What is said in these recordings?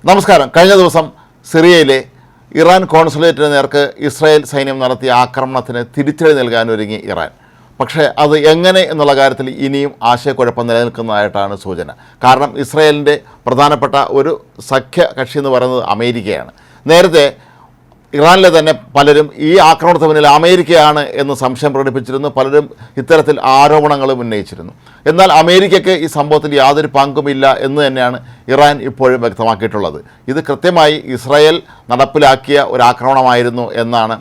നമസ്കാരം. കഴിഞ്ഞ ദിവസം സിറിയയിലെ ഇറാൻ കോൺസുലേറ്റിന് നേർക്ക് ഇസ്രായേൽ സൈന്യം നടത്തിയ ആക്രമണത്തിന് തിരിച്ചടി നൽകാനൊരുങ്ങി ഇറാൻ. പക്ഷേ അത് എങ്ങനെ എന്നുള്ള കാര്യത്തിൽ ഇനിയും ആശയക്കുഴപ്പം നിലനിൽക്കുന്നതായിട്ടാണ് സൂചന. കാരണം ഇസ്രായേലിൻ്റെ പ്രധാനപ്പെട്ട ഒരു സഖ്യ കക്ഷി എന്ന് പറയുന്നത് അമേരിക്കയാണ്. നേരത്തെ ഇറാനിലെ തന്നെ പലരും ഈ ആക്രമണത്തിന് പിന്നിൽ അമേരിക്കയാണ് എന്ന് സംശയം പ്രകടിപ്പിച്ചിരുന്നു. പലരും ഇത്തരത്തിൽ ആരോപണങ്ങളും ഉന്നയിച്ചിരുന്നു. എന്നാൽ അമേരിക്കയ്ക്ക് ഈ സംഭവത്തിൽ യാതൊരു പങ്കുമില്ല എന്ന് തന്നെയാണ് ഇറാൻ ഇപ്പോഴും വ്യക്തമാക്കിയിട്ടുള്ളത്. ഇത് കൃത്യമായി ഇസ്രായേൽ നടപ്പിലാക്കിയ ഒരു ആക്രമണമായിരുന്നു എന്നാണ്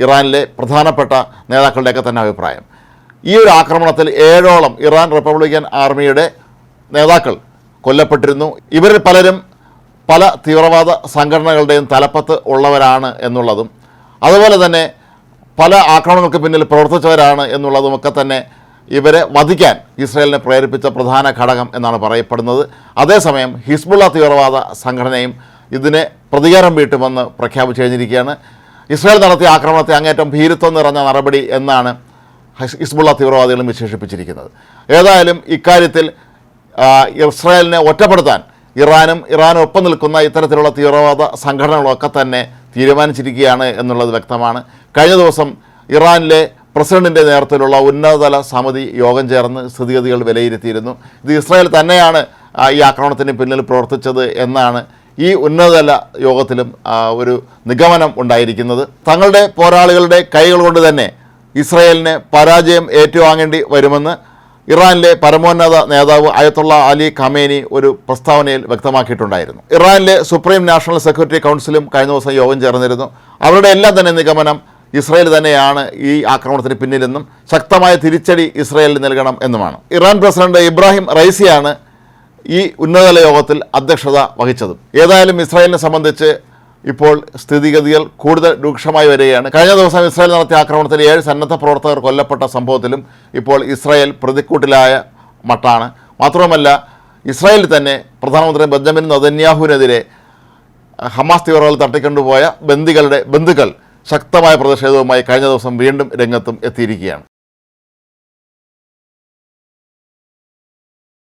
ഇറാനിലെ പ്രധാനപ്പെട്ട നേതാക്കളുടെയൊക്കെ തന്നെ അഭിപ്രായം. ഈ ഒരു ആക്രമണത്തിൽ 7ഓളം ഇറാൻ റിപ്പബ്ലിക്കൻ ആർമിയുടെ നേതാക്കൾ കൊല്ലപ്പെട്ടിരുന്നു. ഇവരിൽ പലരും പല തീവ്രവാദ സംഘടനകളുടെയും തലപ്പത്ത് ഉള്ളവരാണ് എന്നുള്ളതും അതുപോലെ തന്നെ പല ആക്രമണങ്ങൾക്ക് പിന്നിൽ പ്രവർത്തിച്ചവരാണ് എന്നുള്ളതുമൊക്കെ തന്നെ ഇവരെ വധിക്കാൻ ഇസ്രായേലിനെ പ്രേരിപ്പിച്ച പ്രധാന ഘടകം എന്നാണ് പറയപ്പെടുന്നത്. അതേസമയം ഹിസ്ബുള്ള തീവ്രവാദ സംഘടനയും ഇതിനെ പ്രതികാരം വീട്ടുമെന്ന് പ്രഖ്യാപിച്ചു കഴിഞ്ഞിരിക്കുകയാണ്. ഇസ്രായേൽ നടത്തിയ ആക്രമണത്തെ അങ്ങേറ്റം ഭീരുത്വം നിറഞ്ഞ നടപടി എന്നാണ് ഹിസ്ബുള്ള തീവ്രവാദികളും വിശേഷിപ്പിച്ചിരിക്കുന്നത്. ഏതായാലും ഇക്കാര്യത്തിൽ ഇസ്രായേലിനെ ഒറ്റപ്പെടുത്താൻ ഇറാനൊപ്പം നിൽക്കുന്ന ഇത്തരത്തിലുള്ള തീവ്രവാദ സംഘടനകളൊക്കെ തന്നെ തീരുമാനിച്ചിരിക്കുകയാണ് എന്നുള്ളത് വ്യക്തമാണ്. കഴിഞ്ഞ ദിവസം ഇറാനിലെ പ്രസിഡന്റിൻ്റെ നേതൃത്വത്തിലുള്ള ഉന്നതതല സമിതി യോഗം ചേർന്ന് സ്ഥിതിഗതികൾ വിലയിരുത്തിയിരുന്നു. ഇത് ഇസ്രായേൽ തന്നെയാണ് ഈ ആക്രമണത്തിന് പിന്നിൽ പ്രവർത്തിച്ചത് എന്നാണ് ഈ ഉന്നതതല യോഗത്തിലും ഒരു നിഗമനം ഉണ്ടായിരിക്കുന്നത്. തങ്ങളുടെ പോരാളികളുടെ കൈകൾ കൊണ്ട് തന്നെ ഇസ്രായേലിന് പരാജയം ഏറ്റുവാങ്ങേണ്ടി വരുമെന്ന് ഇറാനിലെ പരമോന്നത നേതാവ് അയത്തുള്ള അലി ഖമേനി ഒരു പ്രസ്താവനയിൽ വ്യക്തമാക്കിയിട്ടുണ്ടായിരുന്നു. ഇറാനിലെ സുപ്രീം നാഷണൽ സെക്യൂരിറ്റി കൗൺസിലും കഴിഞ്ഞ ദിവസം യോഗം ചേർന്നിരുന്നു. അവരുടെ എല്ലാം തന്നെ നിഗമനം ഇസ്രായേൽ തന്നെയാണ് ഈ ആക്രമണത്തിന് പിന്നിലെന്നും ശക്തമായ തിരിച്ചടി ഇസ്രായേലിന് നൽകണം എന്നുമാണ്. ഇറാൻ പ്രസിഡന്റ് ഇബ്രാഹിം റൈസിയാണ് ഈ ഉന്നതതല യോഗത്തിൽ അധ്യക്ഷത വഹിച്ചത്. ഏതായാലും ഇസ്രായേലിനെ സംബന്ധിച്ച് ഇപ്പോൾ സ്ഥിതിഗതികൾ കൂടുതൽ രൂക്ഷമായി വരികയാണ്. കഴിഞ്ഞ ദിവസം ഇസ്രായേൽ നടത്തിയ ആക്രമണത്തിൽ 7 സന്നദ്ധ പ്രവർത്തകർ കൊല്ലപ്പെട്ട സംഭവത്തിലും ഇപ്പോൾ ഇസ്രായേൽ പ്രതിക്കൂട്ടിലായ മട്ടാണ്. മാത്രവുമല്ല, ഇസ്രായേലിൽ തന്നെ പ്രധാനമന്ത്രി ബെഞ്ചമിൻ നെതന്യാഹുവിനെതിരെ ഹമാസ് തീവ്രവാദികൾ തട്ടിക്കൊണ്ടുപോയ ബന്ദികളുടെ ബന്ധുക്കൾ ശക്തമായ പ്രതിഷേധവുമായി കഴിഞ്ഞ ദിവസം വീണ്ടും രംഗത്തും എത്തിയിരിക്കുകയാണ്.